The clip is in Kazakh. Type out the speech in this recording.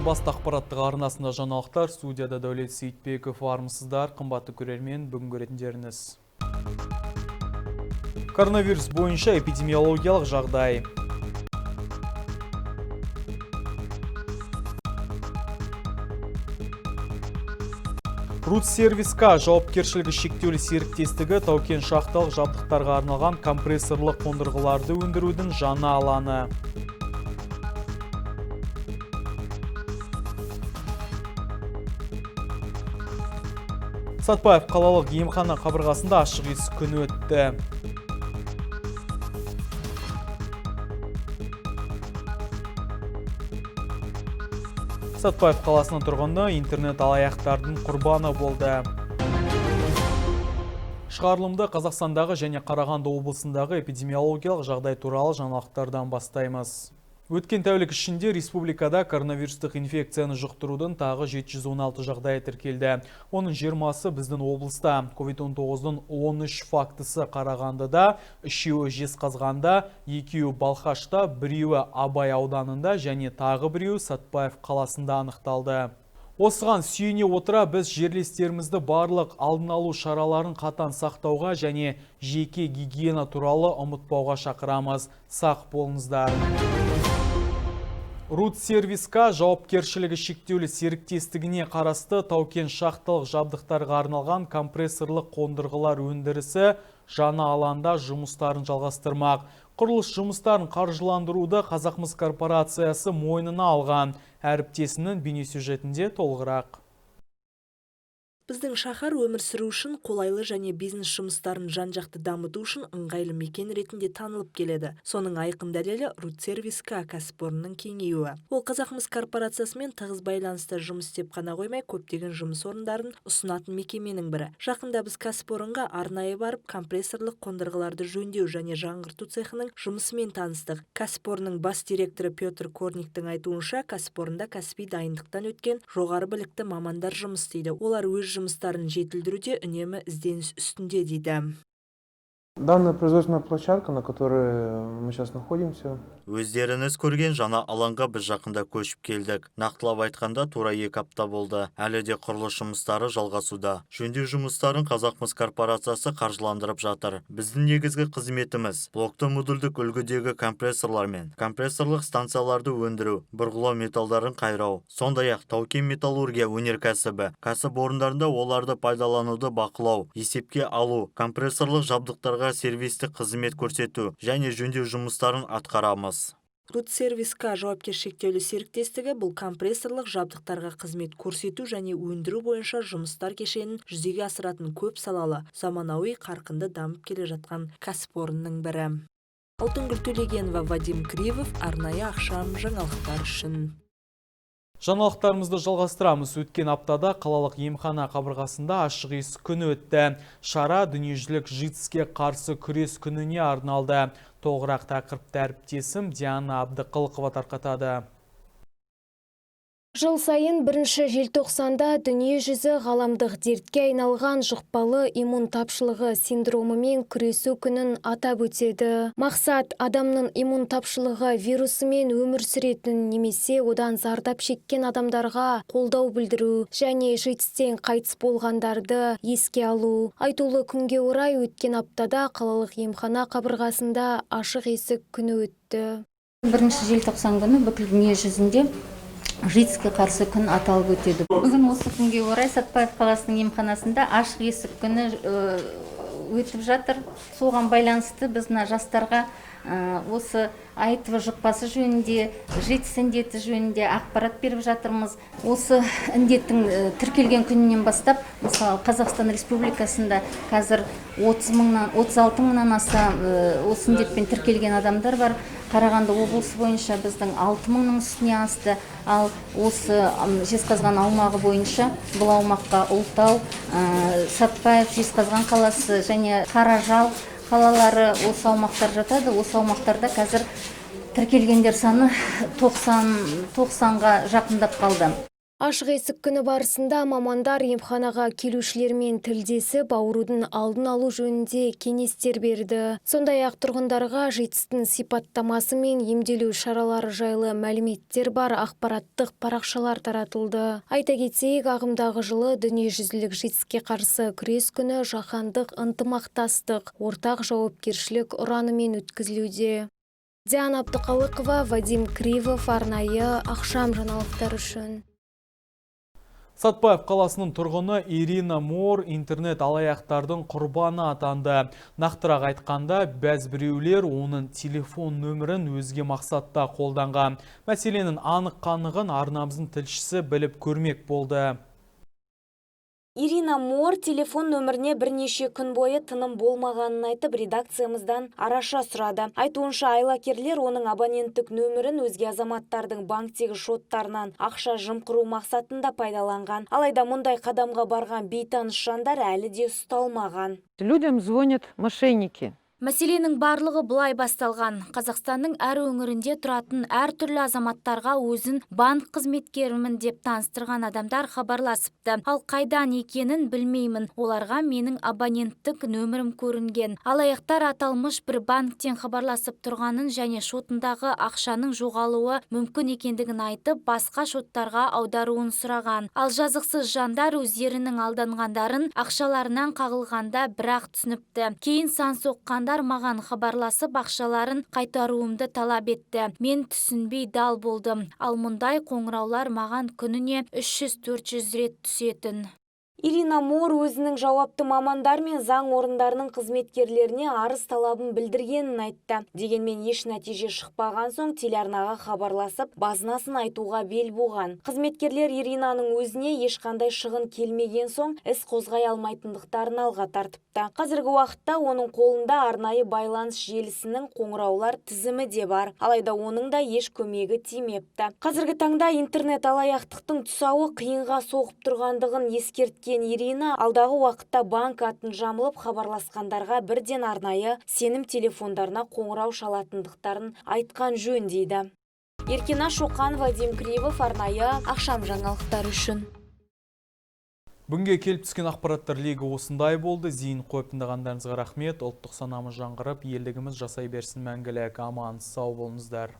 басты ақпараттық арнасында жаңалықтар. Студияда Дәулет Сейітбеков, армысыздар, қымбатты көрермен, бүгін көретіндеріңіз. Коронавирус бойынша эпидемиологиялық жағдай. Рудсервис-К жауапкершілігі шектеулі серіктестігі тау-кен шахталық жабдықтарға арналған компрессорлық қондырғыларды өндірудің жаңа алаңы. Сатпаев қалалық емхана қабырғасында ашық есік күні өтті. Сатпаев қаласының тұрғыны интернет алаяқтардың құрбаны болды. Шығарылымды Қазақстандағы және Қарағанды облысындағы эпидемиологиялық жағдай туралы жаңалықтардан бастаймыз. Өткен тәулік ішінде республикада коронавирустық инфекцияны жұқтырудың тағы 716 жағдайы тіркелді. Оның 20-сы біздің облыста. COVID-19-ның 13 фактісі Қарағандыда, 3-еуі Жезқазғанда, 2-еуі Балқашта, 1-еуі Абай ауданында және тағы 1-еуі Сатпаев қаласында анықталды. Осыған сүйене отыра біз жерлестерімізді барлық алдын алу шараларын қатаң сақтауға және жеке гигиена туралы ұмытпауға шақырамыз. Сақ болыңыздар. Рудсервис-К жауапкершілігі шектеулі серіктестігіне қарасты тау-кен шахталық жабдықтарға арналған компрессорлық қондырғылар өндірісі жаңа алаңда жұмыстарын жалғастырмақ. Құрылыс жұмыстарын қаржыландыруды Қазақмыс корпорациясы мойнына алған. Әріптесінің бейнесюжетінде толығырақ. Біздің шаһар өмір сүру үшін қолайлы және бизнес жұмыстарын жан-жақты дамыту үшін ыңғайлы мекен ретінде танылып келеді. Соның айқын дәлелі Рудсервис-К кәсіпорнының кеңеюі. Ол Қазақмыс корпорациясымен тығыз байланыста жұмыс істеп қана қоймай, көптеген жұмыс орындарын ұсынатын мекеменің бірі. Жақында біз кәсіпорынға арнайы барып, компрессорлық қондырғыларды жөндеу және жаңғырту цехының жұмысымен таныстық. Кәсіпорынның бас директоры Петр Корниктің айтуынша, кәсіпорында кәсіби дайындықтан өткен жоғары білікті мамандар жұмыс істейді. Олар өз жұмыстарын жетілдіруде үнемі ізденіс үстінде дейді. Данная производственная площадка, на которой мы сейчас находимся. Өздеріңіз көрген жаңа алаңға біз жақында көшіп келдік. Нақтылап айтқанда тура 2 апта болды. Әлі де құрылыс жұмыстары жалғасуда. Жөндеу жұмыстарын Қазақмыс корпорациясы қаржыландырып жатыр. Біздің негізгі қызметіміз блокты модульдік үлгідегі компрессорлар мен компрессорлық станцияларды өндіру, бұрғылау металдарын қайрау. Сондай-ақ тау-кен металлургия өнеркәсібі кәсіпорындарында оларды пайдалануды бақылау, есепке алу, компрессорлық жабдықтарға сервистік қызмет көрсету және жөндеу жұмыстарын атқарамыз. Рудсервис-К жауапкершілігі шектеулі серіктестігі бұл компрессорлық жабдықтарға қызмет көрсету және өндіру бойынша жұмыстар кешенін жүзеге асыратын көп салалы, заманауи қарқынды дамып келе жатқан кәсіпорынның бірі. Алтынгүл Төлегенова, Вадим Кривов, арнайы ақшам жаңалықтар үшін. Жаңалықтарымызды жалғастырамыз. Өткен аптада қалалық емхана қабырғасында ашық есік күні өтті. Шара дүниежүзілік ЖИТСке қарсы күрес күніне арналды. Толығырақ тақырыпты әріптесім Диана Абдықылықова тарқатады. Жыл сайын 1 желтоқсанда дүние жүзі ғаламдық дертке айналған жұқпалы иммун тапшылығы синдромымен күресу күнін атап өтеді. Мақсат адамның иммун тапшылығы вирусымен өмір сүретін немесе одан зардап шеккен адамдарға қолдау білдіру және ЖИТСтен қайтыс болғандарды еске алу. Айтулы күнге орай өткен аптада қалалық емхана қабырғасында ашық есік күні өтті. 1 желтоқсан күні бүкіл дүние жүзінде ЖИТСке қарсы күн аталып өтеді. Бүгін осы күнге орай Сатпаев қаласының емханасында ашық есік күні өтіп жатыр. Соған байланысты біз жастарға осы АИТВ жұқпасы жөнінде, ЖИТС індеті жөнінде ақпарат беріп жатырмыз. Осы індеттің тіркелген күнінен бастап, мысалы Қазақстан Республикасында қазір 36 мыңнан аса осы індетпен тіркелген адамдар бар. Қарағанды облысы бойынша біздің 6 мыңның үстіне асты. Ал осы Жезқазған аумағы бойынша бұл аумаққа Ұлытау, Сатпаев, Жезқазған қаласы және Қаражал қалалары осы аумақтар жатады. Осы аумақтарда қазір тіркелгендер саны 90-ға жақындап қалды. Ашық есік күні барысында мамандар емханаға келушілермен тілдесіп, аурудың алдын алу жөнінде кеңестер берді. Сондай-ақ тұрғындарға ЖИТС-тің сипаттамасы мен емделу шаралары жайлы мәліметтер бар ақпараттық парақшалар таратылды. Айта кетейік, ағымдағы жылы дүниежүзілік ЖИТС-ке қарсы күрес күні жаһандық ынтымақтастық, ортақ жауапкершілік ұранымен өткізілуде. Диана Абдықалықова, Вадим Кривов, арнайы ақшам жаңалықтары үшін. Сатпаев қаласының тұрғыны Ирина Мор интернет алаяқтардың құрбаны атанды. Нақтырақ айтқанда, бәзбіреулер оның телефон нөмірін өзге мақсатта қолданған. Мәселенің анық-қанығын арнамыздың тілшісі біліп көрмек болды. Ирина Мор телефон нөміріне бірнеше күн бойы тыным болмағанын айтып, редакциямыздан араша сұрады. Айтуынша, айлакерлер оның абоненттік нөмірін өзге азаматтардың банктегі шоттарынан ақша жымқыру мақсатында пайдаланған. Алайда мұндай қадамға барған бейтаныс жандар әлі де ұсталмаған. Людям звонят мошенники. Мәселенің барлығы бұлай басталған. Қазақстанның әр өңірінде тұратын әртүрлі азаматтарға өзін банк қызметкерімін деп таныстырған адамдар хабарласыпты. Ал қайдан екенін білмеймін. Оларға менің абоненттік нөмірім көрінген. Алаяқтар аталмыш бір банктен хабарласып тұрғанын және шотындағы ақшаның жоғалуы мүмкін екендігін айтып, басқа шоттарға аударуын сұраған. Ал жазықсыз жандар өздерінің алданғандарын ақшаларынан қағылғанда бірақ түсініпті. Кейін сан соққан маған хабарласып ақшаларын қайтаруымды талап етті. Мен түсінбей дал болдым. Ал мұндай қоңыраулар маған күніне 300-400 рет түсетін. Ирина Мор өзінің жауапты мамандар мен заң орындарының қызметкерлеріне арыз талабын білдіргенін айтты. Дегенмен еш нәтиже шықпаған соң телеарнаға хабарласып, базынасын айтуға бел буған. Қызметкерлер Иринаның өзіне ешқандай шығын келмеген соң іс қозғай алмайтындықтарын алға тартыпты. Қазіргі уақытта оның қолында арнайы байланыс желісінің қоңыраулар тізімі де бар. Алайда оның да еш көмегі тимепті. Қазіргі таңда интернет алаяқтықтың тұсауы қиынға соғып тұрғандығын ескерткен Ирина алдағы уақытта банк атын жамылып хабарласқандарға бірден арнайы сенім телефондарына қоңырау шалатындықтарын айтқан жөн дейді. Еркина Шоқан, Вадим Кривов, арнайы ақшам жаңалықтары үшін. Бүгінге келіп түскен ақпараттар легі осындай болды. Зейін қойып тыңдағандарыңызға рахмет. Ұлттық санамыз жаңғырып, елдігіміз жасай берсін мәңгілік. Аман сау болыңыздар.